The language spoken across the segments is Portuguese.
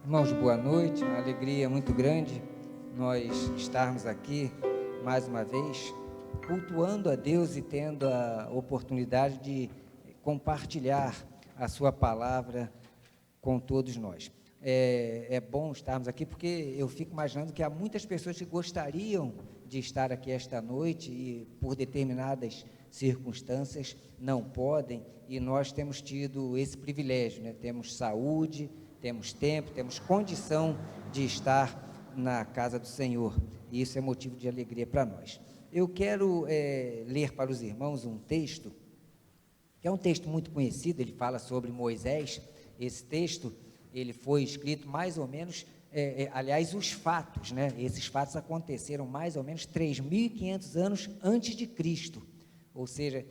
Irmãos, boa noite, uma alegria muito grande nós estarmos aqui mais uma vez, cultuando a Deus e tendo a oportunidade de compartilhar a sua palavra com todos nós. É bom estarmos aqui porque eu fico imaginando que há muitas pessoas que gostariam de estar aqui esta noite e por determinadas circunstâncias não podem, e nós temos tido esse privilégio, né? Temos saúde, temos tempo, temos condição de estar na casa do Senhor, e isso é motivo de alegria para nós. Eu quero ler para os irmãos um texto, que é um texto muito conhecido. Ele fala sobre Moisés. Esse texto, ele foi escrito mais ou menos, aliás, os fatos, né? Esses fatos aconteceram mais ou menos 3.500 anos antes de Cristo, ou seja,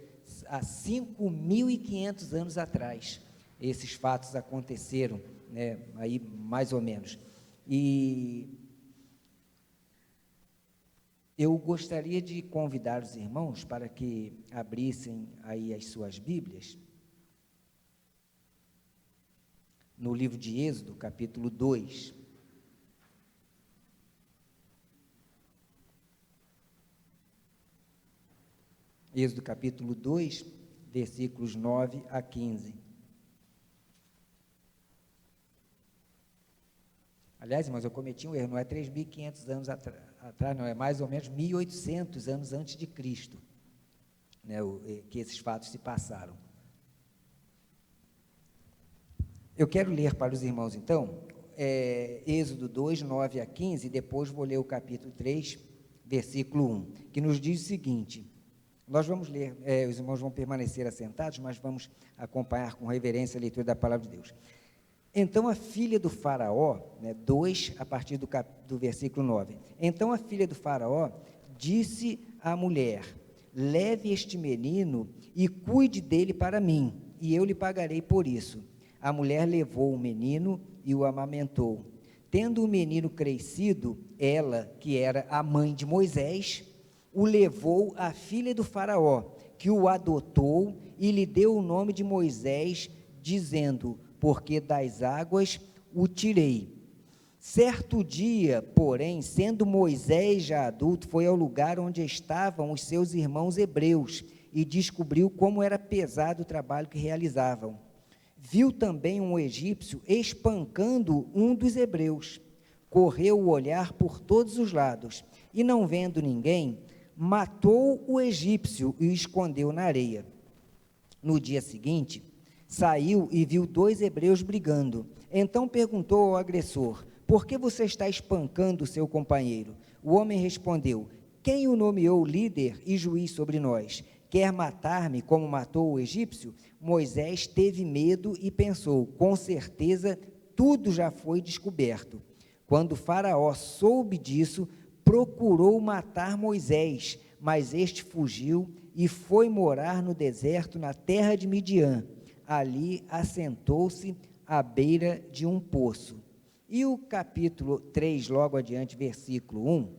há 5.500 anos atrás, esses fatos aconteceram, né, aí mais ou menos. E eu gostaria de convidar os irmãos para que abrissem aí as suas Bíblias, no livro de Êxodo, capítulo 2. Êxodo, capítulo 2, versículos 9 a 15. Aliás, mas eu cometi um erro, não é 3.500 anos atrás, não, é mais ou menos 1.800 anos antes de Cristo, né, que esses fatos se passaram. Eu quero ler para os irmãos, então, Êxodo 2, 9 a 15, e depois vou ler o capítulo 3, versículo 1, que nos diz o seguinte. Nós vamos ler, os irmãos vão permanecer assentados, mas vamos acompanhar com reverência a leitura da palavra de Deus. Então a filha do faraó, 2, a partir do versículo 9, então a filha do faraó disse à mulher: leve este menino e cuide dele para mim, e eu lhe pagarei por isso. A mulher levou o menino e o amamentou. Tendo o menino crescido, ela, que era a mãe de Moisés, o levou à filha do faraó, que o adotou e lhe deu o nome de Moisés, dizendo: porque das águas o tirei. Certo dia, porém, sendo Moisés já adulto, foi ao lugar onde estavam os seus irmãos hebreus e descobriu como era pesado o trabalho que realizavam. Viu também um egípcio espancando um dos hebreus. Correu o olhar por todos os lados e, não vendo ninguém, matou o egípcio e o escondeu na areia. No dia seguinte, saiu e viu 2 hebreus brigando. Então perguntou ao agressor: por que você está espancando o seu companheiro? O homem respondeu: quem o nomeou líder e juiz sobre nós? Quer matar-me como matou o egípcio? Moisés teve medo e pensou: com certeza tudo já foi descoberto. Quando Faraó soube disso, procurou matar Moisés, mas este fugiu e foi morar no deserto, na terra de Midian. Ali assentou-se à beira de um poço. E o capítulo 3, logo adiante, versículo 1,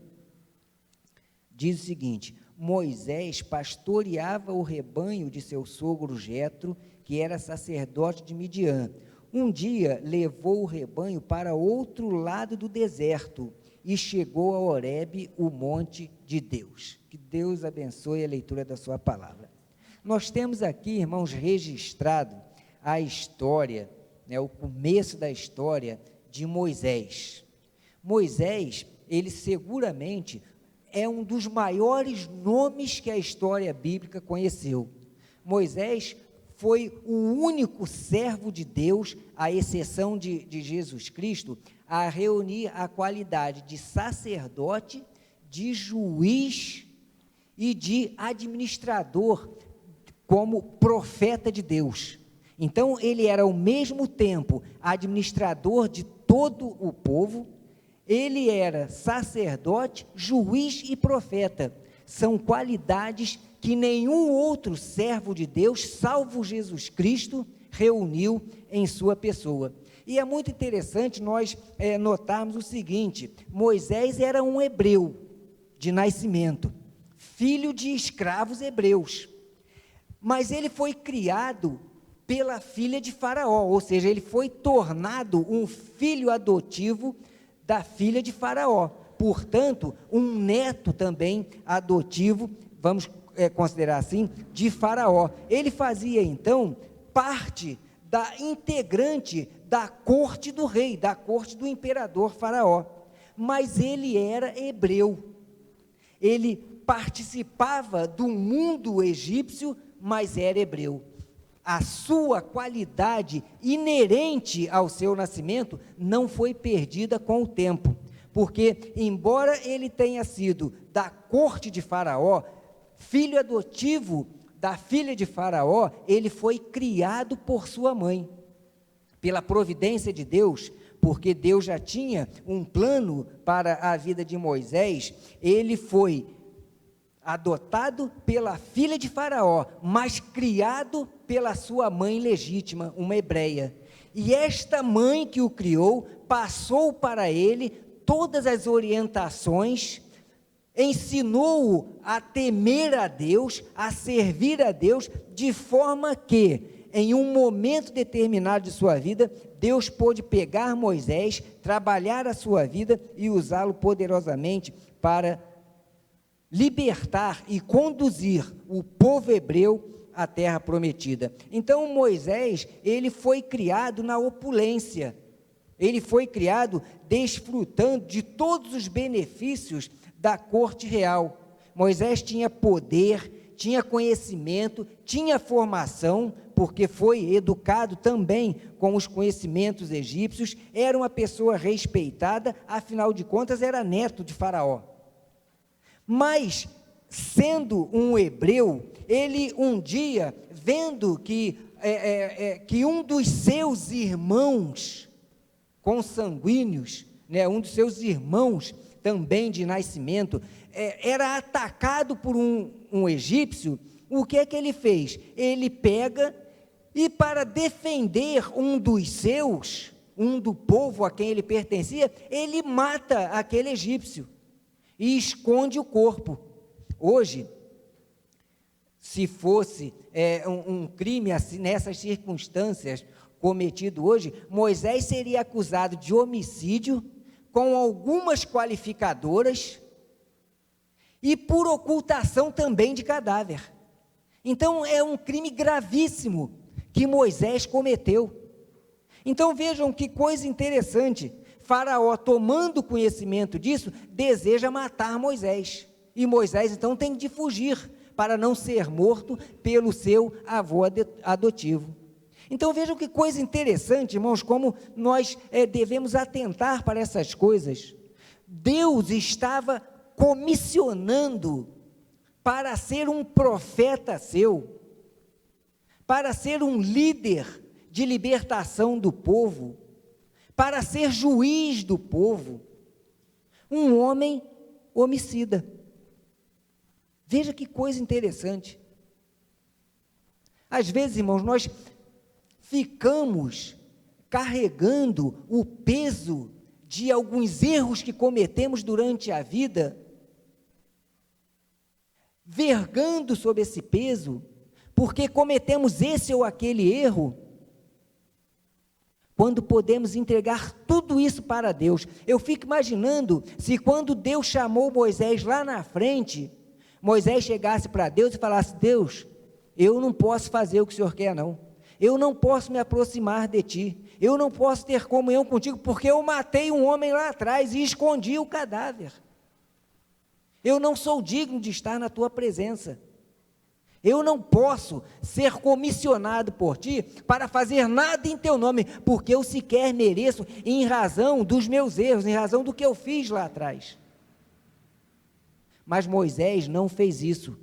diz o seguinte: Moisés pastoreava o rebanho de seu sogro Jetro, que era sacerdote de Midian. Um dia levou o rebanho para outro lado do deserto e chegou a Horebe, o monte de Deus. Que Deus abençoe a leitura da sua palavra. Nós temos aqui, irmãos, registrado a história, o começo da história de Moisés. Moisés, ele seguramente é um dos maiores nomes que a história bíblica conheceu. Moisés foi o único servo de Deus, à exceção de Jesus Cristo, a reunir a qualidade de sacerdote, de juiz e de administrador, como profeta de Deus. Então ele era ao mesmo tempo administrador de todo o povo, ele era sacerdote, juiz e profeta. São qualidades que nenhum outro servo de Deus, salvo Jesus Cristo, reuniu em sua pessoa. E é muito interessante nós notarmos o seguinte: Moisés era um hebreu de nascimento, filho de escravos hebreus, mas ele foi criado pela filha de Faraó, ou seja, ele foi tornado um filho adotivo da filha de Faraó, portanto, um neto também adotivo, vamos considerar assim, de Faraó. Ele fazia então parte da integrante da corte do rei, da corte do imperador Faraó, mas ele era hebreu, ele participava do mundo egípcio, mas era hebreu. A sua qualidade inerente ao seu nascimento não foi perdida com o tempo, porque, embora ele tenha sido da corte de Faraó, filho adotivo da filha de Faraó, ele foi criado por sua mãe, pela providência de Deus, porque Deus já tinha um plano para a vida de Moisés. Ele foi adotado pela filha de Faraó, mas criado pela sua mãe legítima, uma hebreia. E esta mãe que o criou, passou para ele todas as orientações, ensinou-o a temer a Deus, a servir a Deus, de forma que, em um momento determinado de sua vida, Deus pôde pegar Moisés, trabalhar a sua vida e usá-lo poderosamente para libertar e conduzir o povo hebreu à terra prometida. Então Moisés, ele foi criado na opulência, ele foi criado desfrutando de todos os benefícios da corte real. Moisés tinha poder, tinha conhecimento, tinha formação, porque foi educado também com os conhecimentos egípcios, era uma pessoa respeitada, afinal de contas era neto de Faraó. Mas, sendo um hebreu, ele um dia, vendo que um dos seus irmãos consanguíneos, um dos seus irmãos também de nascimento, era atacado por um egípcio, o que é que ele fez? Ele pega e, para defender um dos seus, um do povo a quem ele pertencia, ele mata aquele egípcio e esconde o corpo. Hoje, se fosse um crime assim, nessas circunstâncias cometido hoje, Moisés seria acusado de homicídio com algumas qualificadoras e por ocultação também de cadáver. Então é um crime gravíssimo que Moisés cometeu. Então vejam que coisa interessante, Faraó, tomando conhecimento disso, deseja matar Moisés, e Moisés então tem de fugir, para não ser morto pelo seu avô adotivo. Então vejam que coisa interessante, irmãos, como nós devemos atentar para essas coisas. Deus estava comissionando para ser um profeta seu, para ser um líder de libertação do povo, para ser juiz do povo, um homem homicida. Veja que coisa interessante. Às vezes, irmãos, nós ficamos carregando o peso de alguns erros que cometemos durante a vida, vergando sobre esse peso, porque cometemos esse ou aquele erro, quando podemos entregar tudo isso para Deus. Eu fico imaginando, se quando Deus chamou Moisés lá na frente, Moisés chegasse para Deus e falasse: Deus, eu não posso fazer o que o Senhor quer não, eu não posso me aproximar de Ti, eu não posso ter comunhão contigo, porque eu matei um homem lá atrás e escondi o cadáver, eu não sou digno de estar na Tua presença, eu não posso ser comissionado por Ti para fazer nada em Teu nome, porque eu sequer mereço, em razão dos meus erros, em razão do que eu fiz lá atrás. Mas Moisés não fez isso.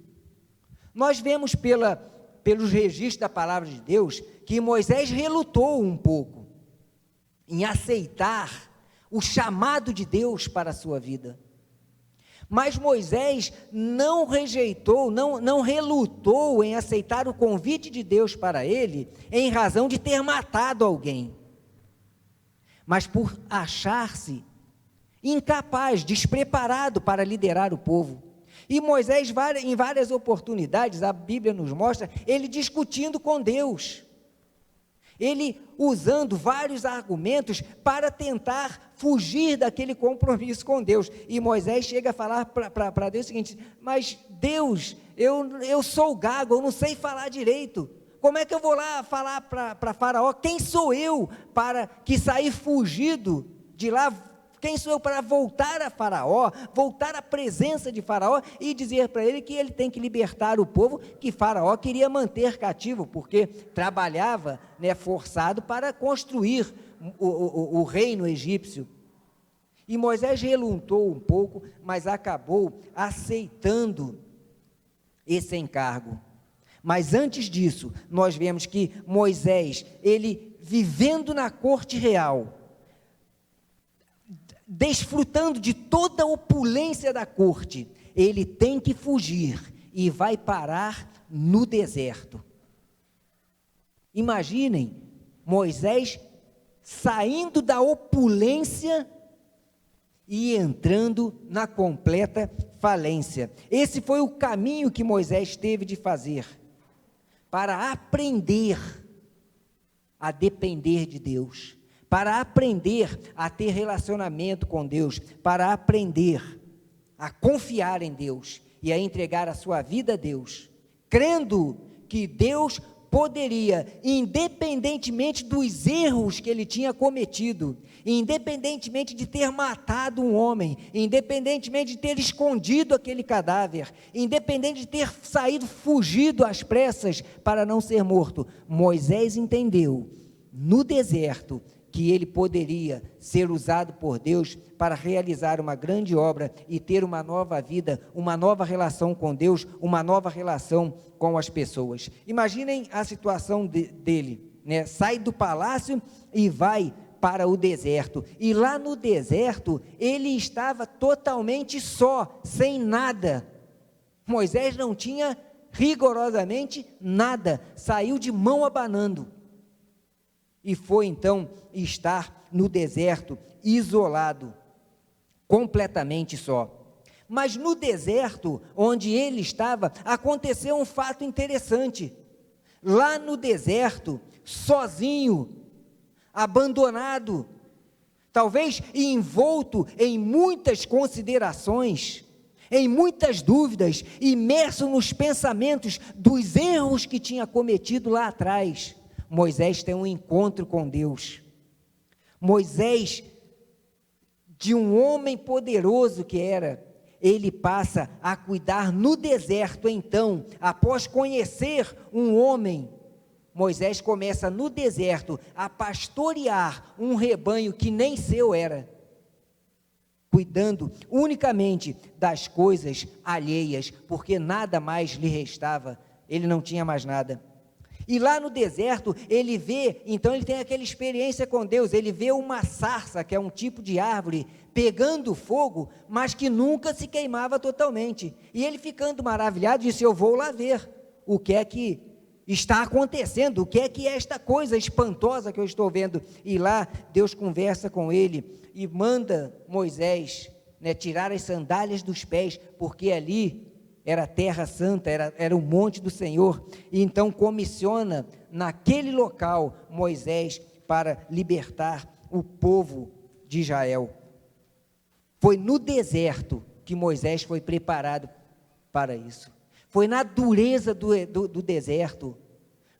Nós vemos pelos registros da palavra de Deus, que Moisés relutou um pouco em aceitar o chamado de Deus para a sua vida. Mas Moisés não rejeitou, não relutou em aceitar o convite de Deus para ele, em razão de ter matado alguém, mas por achar-se incapaz, despreparado para liderar o povo. E Moisés, em várias oportunidades, a Bíblia nos mostra, ele discutindo com Deus, Ele usando vários argumentos para tentar fugir daquele compromisso com Deus. E Moisés chega a falar para Deus o seguinte: mas Deus, eu sou gago, eu não sei falar direito. Como é que eu vou lá falar para Faraó? Quem sou eu para que sair fugido de lá? Quem sou eu para voltar a Faraó, voltar à presença de Faraó e dizer para ele que ele tem que libertar o povo que Faraó queria manter cativo, porque trabalhava, forçado para construir o reino egípcio. E Moisés relutou um pouco, mas acabou aceitando esse encargo. Mas antes disso, nós vemos que Moisés, ele vivendo na corte real, desfrutando de toda a opulência da corte, ele tem que fugir e vai parar no deserto. Imaginem, Moisés saindo da opulência e entrando na completa falência. Esse foi o caminho que Moisés teve de fazer, para aprender a depender de Deus, para aprender a ter relacionamento com Deus, para aprender a confiar em Deus e a entregar a sua vida a Deus, crendo que Deus poderia, independentemente dos erros que ele tinha cometido, independentemente de ter matado um homem, independentemente de ter escondido aquele cadáver, independente de ter saído fugido às pressas para não ser morto, Moisés entendeu no deserto que ele poderia ser usado por Deus para realizar uma grande obra e ter uma nova vida, uma nova relação com Deus, uma nova relação com as pessoas. Imaginem a situação dele, sai do palácio e vai para o deserto, e lá no deserto, ele estava totalmente só, sem nada. Moisés não tinha rigorosamente nada, saiu de mão abanando, e foi então estar no deserto, isolado, completamente só. Mas no deserto, onde ele estava, aconteceu um fato interessante. Lá no deserto, sozinho, abandonado, talvez envolto em muitas considerações, em muitas dúvidas, imerso nos pensamentos dos erros que tinha cometido lá atrás, Moisés tem um encontro com Deus. Moisés, de um homem poderoso que era, ele passa a cuidar no deserto. Então, após conhecer um homem, Moisés começa no deserto a pastorear um rebanho que nem seu era, cuidando unicamente das coisas alheias, porque nada mais lhe restava, ele não tinha mais nada. E lá no deserto, ele vê, então ele tem aquela experiência com Deus, ele vê uma sarça, que é um tipo de árvore, pegando fogo, mas que nunca se queimava totalmente. E ele ficando maravilhado, disse: eu vou lá ver o que é que está acontecendo, o que é esta coisa espantosa que eu estou vendo. E lá Deus conversa com ele e manda Moisés tirar as sandálias dos pés, porque ali era a terra santa, era o monte do Senhor, e então comissiona naquele local Moisés para libertar o povo de Israel. Foi no deserto que Moisés foi preparado para isso, foi na dureza do deserto,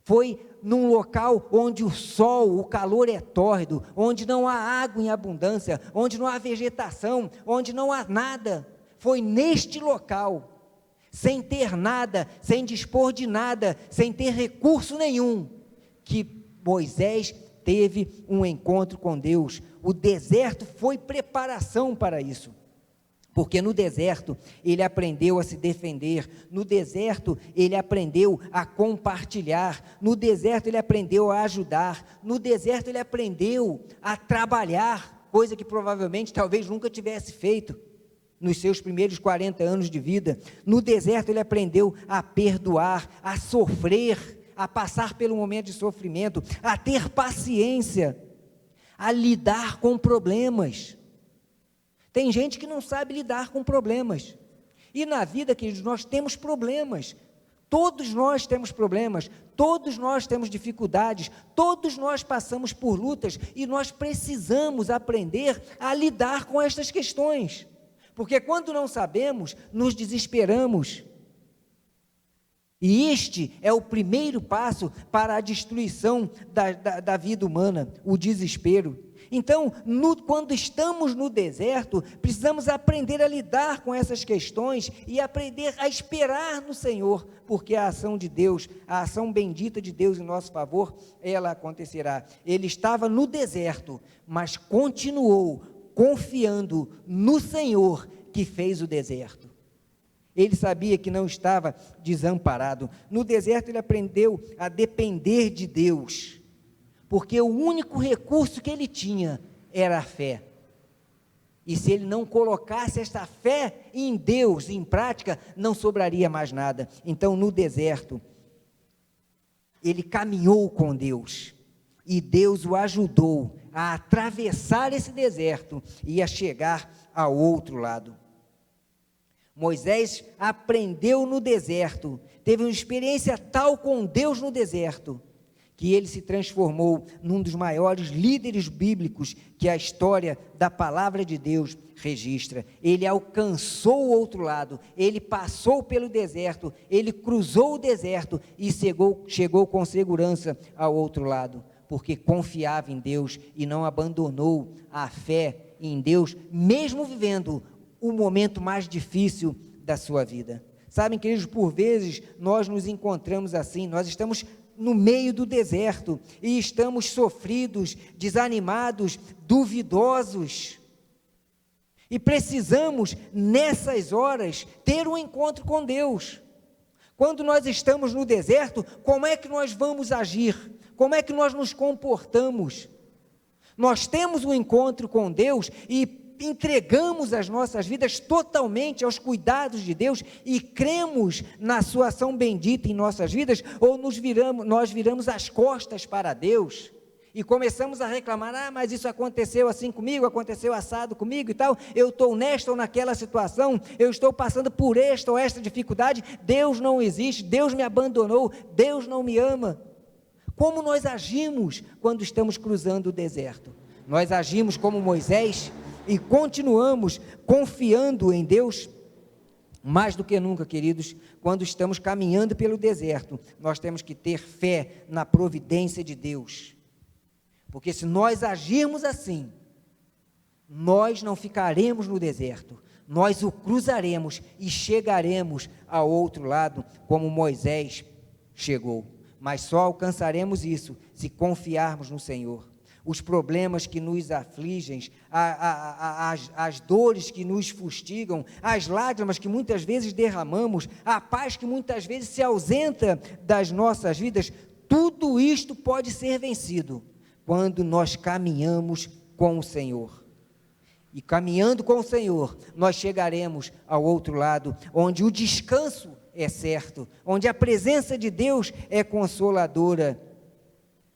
foi num local onde o sol, o calor é tórrido, onde não há água em abundância, onde não há vegetação, onde não há nada. Foi neste local, sem ter nada, sem dispor de nada, sem ter recurso nenhum, que Moisés teve um encontro com Deus. O deserto foi preparação para isso, porque no deserto ele aprendeu a se defender, no deserto ele aprendeu a compartilhar, no deserto ele aprendeu a ajudar, no deserto ele aprendeu a trabalhar, coisa que provavelmente talvez nunca tivesse feito nos seus primeiros 40 anos de vida. No deserto ele aprendeu a perdoar, a sofrer, a passar pelo momento de sofrimento, a ter paciência, a lidar com problemas. Tem gente que não sabe lidar com problemas, e na vida, queridos, nós temos problemas. Todos nós temos problemas, todos nós temos dificuldades, todos nós passamos por lutas e nós precisamos aprender a lidar com estas questões, porque quando não sabemos, nos desesperamos. E este é o primeiro passo para a destruição da vida humana, o desespero. Então, quando estamos no deserto, precisamos aprender a lidar com essas questões e aprender a esperar no Senhor, porque a ação de Deus, a ação bendita de Deus em nosso favor, ela acontecerá. Ele estava no deserto, mas continuou confiando no Senhor que fez o deserto. Ele sabia que não estava desamparado. No deserto ele aprendeu a depender de Deus, porque o único recurso que ele tinha era a fé. E se ele não colocasse esta fé em Deus, em prática, não sobraria mais nada. Então, no deserto, ele caminhou com Deus, e Deus o ajudou a atravessar esse deserto e a chegar ao outro lado. Moisés aprendeu no deserto, teve uma experiência tal com Deus no deserto, que ele se transformou num dos maiores líderes bíblicos que a história da palavra de Deus registra. Ele alcançou o outro lado, ele passou pelo deserto, ele cruzou o deserto e chegou com segurança ao outro lado, porque confiava em Deus e não abandonou a fé em Deus, mesmo vivendo o momento mais difícil da sua vida. Sabem, queridos, por vezes nós nos encontramos assim, nós estamos no meio do deserto e estamos sofridos, desanimados, duvidosos, e precisamos nessas horas ter um encontro com Deus. Quando nós estamos no deserto, como é que nós vamos agir? Como é que nós nos comportamos? Nós temos um encontro com Deus e entregamos as nossas vidas totalmente aos cuidados de Deus e cremos na sua ação bendita em nossas vidas, ou nós viramos as costas para Deus e começamos a reclamar, mas isso aconteceu assim comigo, aconteceu assado comigo e tal, eu estou nesta ou naquela situação, eu estou passando por esta ou esta dificuldade, Deus não existe, Deus me abandonou, Deus não me ama. Como nós agimos quando estamos cruzando o deserto? Nós agimos como Moisés e continuamos confiando em Deus? Mais do que nunca, queridos, quando estamos caminhando pelo deserto, nós temos que ter fé na providência de Deus, porque se nós agirmos assim, nós não ficaremos no deserto, nós o cruzaremos e chegaremos ao outro lado, como Moisés chegou, mas só alcançaremos isso se confiarmos no Senhor. Os problemas que nos afligem, as dores que nos fustigam, as lágrimas que muitas vezes derramamos, a paz que muitas vezes se ausenta das nossas vidas, tudo isto pode ser vencido quando nós caminhamos com o Senhor. E caminhando com o Senhor, nós chegaremos ao outro lado, onde o descanso é certo, onde a presença de Deus é consoladora,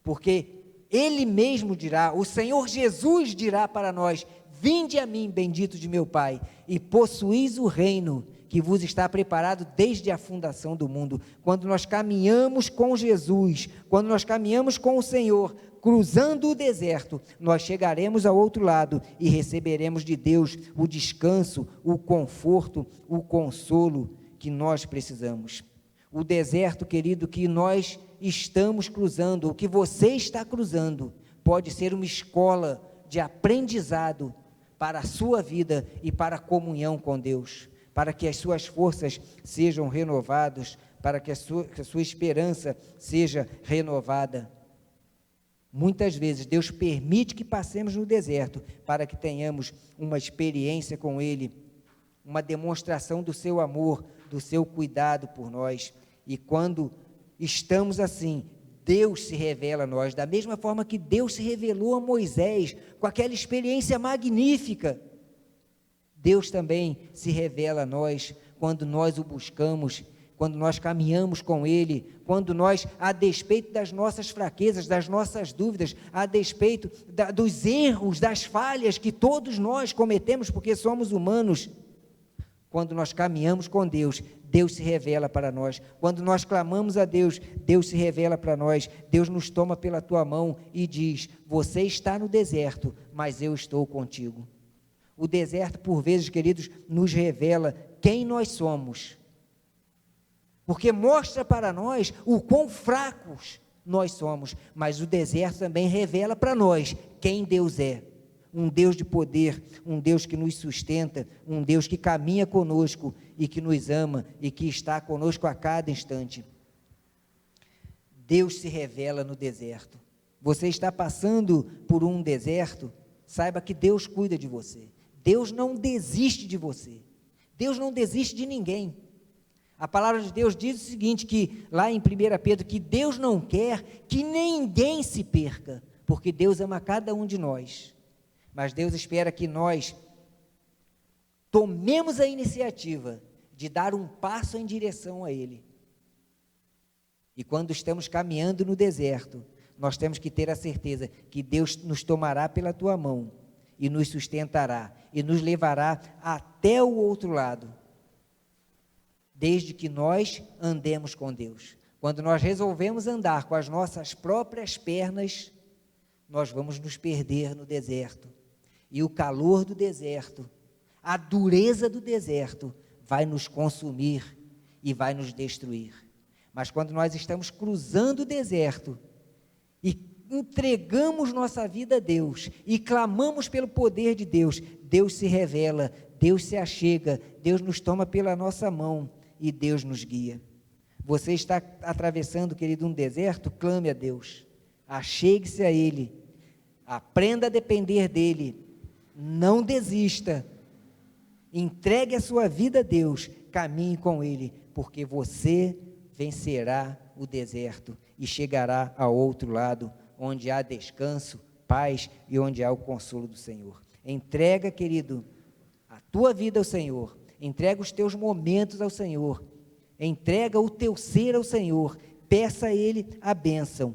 porque Ele mesmo dirá, o Senhor Jesus dirá para nós: vinde a mim, bendito de meu Pai, e possuís o reino que vos está preparado desde a fundação do mundo. Quando nós caminhamos com Jesus, quando nós caminhamos com o Senhor, cruzando o deserto, nós chegaremos ao outro lado e receberemos de Deus o descanso, o conforto, o consolo que nós precisamos. O deserto, querido, que nós estamos cruzando, o que você está cruzando, pode ser uma escola de aprendizado para a sua vida e para a comunhão com Deus, para que as suas forças sejam renovadas, para que a sua esperança seja renovada. Muitas vezes Deus permite que passemos no deserto, para que tenhamos uma experiência com Ele, uma demonstração do seu amor, do seu cuidado por nós. E quando estamos assim, Deus se revela a nós, da mesma forma que Deus se revelou a Moisés, com aquela experiência magnífica. Deus também se revela a nós, quando nós o buscamos, quando nós caminhamos com Ele, quando nós, a despeito das nossas fraquezas, das nossas dúvidas, a despeito dos erros, das falhas que todos nós cometemos, porque somos humanos, Quando nós caminhamos com Deus, Deus se revela para nós. Quando nós clamamos a Deus, Deus se revela para nós. Deus nos toma pela tua mão e diz: você está no deserto, mas eu estou contigo. O deserto, por vezes, queridos, nos revela quem nós somos, porque mostra para nós o quão fracos nós somos, mas o deserto também revela para nós quem Deus é. Um Deus de poder, um Deus que nos sustenta, um Deus que caminha conosco e que nos ama e que está conosco a cada instante. Deus se revela no deserto. Você está passando por um deserto, saiba que Deus cuida de você. Deus não desiste de você. Deus não desiste de ninguém. A palavra de Deus diz o seguinte, que lá em 1 Pedro, que Deus não quer que ninguém se perca, porque Deus ama cada um de nós. Mas Deus espera que nós tomemos a iniciativa de dar um passo em direção a Ele. E quando estamos caminhando no deserto, nós temos que ter a certeza que Deus nos tomará pela tua mão e nos sustentará e nos levará até o outro lado, desde que nós andemos com Deus. Quando nós resolvemos andar com as nossas próprias pernas, nós vamos nos perder no deserto. E o calor do deserto, a dureza do deserto, vai nos consumir e vai nos destruir. Mas quando nós estamos cruzando o deserto e entregamos nossa vida a Deus e clamamos pelo poder de Deus, Deus se revela, Deus se achega, Deus nos toma pela nossa mão e Deus nos guia. Você está atravessando, querido, um deserto? Clame a Deus, achegue-se a Ele, aprenda a depender dEle, não desista, entregue a sua vida a Deus, caminhe com Ele, porque você vencerá o deserto e chegará ao outro lado, onde há descanso, paz e onde há o consolo do Senhor. Entrega, querido, a tua vida ao Senhor, entrega os teus momentos ao Senhor, entrega o teu ser ao Senhor, peça a Ele a bênção,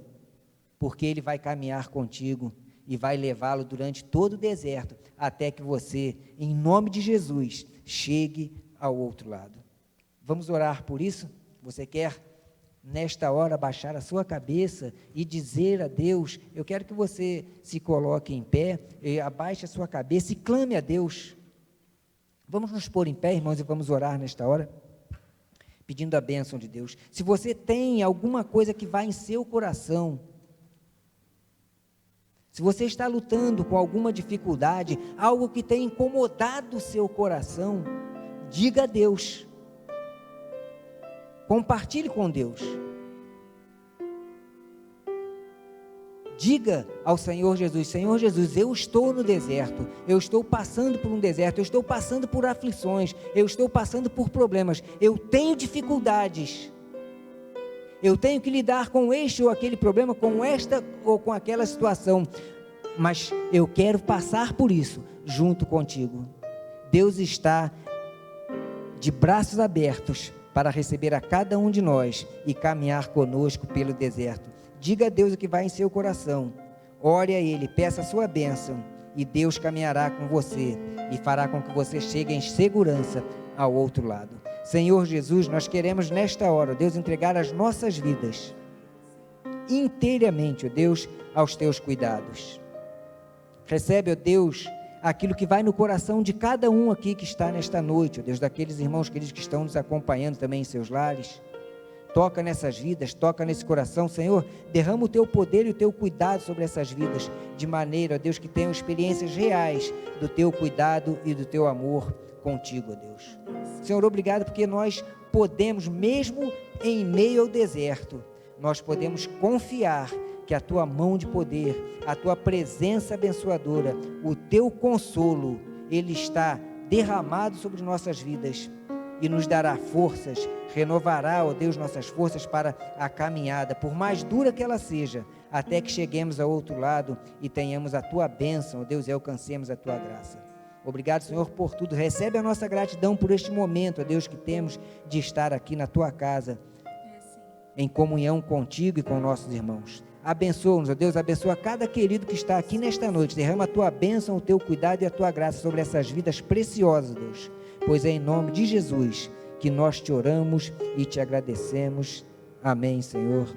porque Ele vai caminhar contigo e vai levá-lo durante todo o deserto, até que você, em nome de Jesus, chegue ao outro lado. Vamos orar por isso? Você quer, nesta hora, baixar a sua cabeça e dizer a Deus? Eu quero que você se coloque em pé, abaixe a sua cabeça e clame a Deus. Vamos nos pôr em pé, irmãos, e vamos orar nesta hora, pedindo a bênção de Deus. Se você tem alguma coisa que vai em seu coração, se você está lutando com alguma dificuldade, algo que tem incomodado o seu coração, diga a Deus, compartilhe com Deus, diga ao Senhor Jesus: Senhor Jesus, eu estou no deserto, eu estou passando por um deserto, eu estou passando por aflições, eu estou passando por problemas, eu tenho dificuldades, eu tenho que lidar com este ou aquele problema, com esta ou com aquela situação, mas eu quero passar por isso junto contigo. Deus está de braços abertos para receber a cada um de nós e caminhar conosco pelo deserto. Diga a Deus o que vai em seu coração, ore a Ele, peça a sua bênção, e Deus caminhará com você e fará com que você chegue em segurança ao outro lado. Senhor Jesus, nós queremos nesta hora, Deus, entregar as nossas vidas inteiramente, ó Deus, aos teus cuidados. Recebe, ó Deus, aquilo que vai no coração de cada um aqui que está nesta noite, ó Deus, daqueles irmãos queridos que estão nos acompanhando também em seus lares. Toca nessas vidas, toca nesse coração, Senhor, derrama o teu poder e o teu cuidado sobre essas vidas, de maneira, ó Deus, que tenham experiências reais do teu cuidado e do teu amor contigo, ó Deus. Senhor, obrigado porque nós podemos, mesmo em meio ao deserto, nós podemos confiar que a tua mão de poder, a tua presença abençoadora, o teu consolo, ele está derramado sobre nossas vidas e nos dará forças, renovará, ó Deus, nossas forças para a caminhada, por mais dura que ela seja, até que cheguemos ao outro lado e tenhamos a tua bênção, ó Deus, e alcancemos a tua graça. Obrigado, Senhor, por tudo. Recebe a nossa gratidão por este momento, ó Deus, que temos de estar aqui na tua casa, em comunhão contigo e com nossos irmãos. Abençoa-nos, ó Deus, abençoa cada querido que está aqui nesta noite. Derrama a tua bênção, o teu cuidado e a tua graça sobre essas vidas preciosas, Deus, pois é em nome de Jesus que nós te oramos e te agradecemos. Amém, Senhor.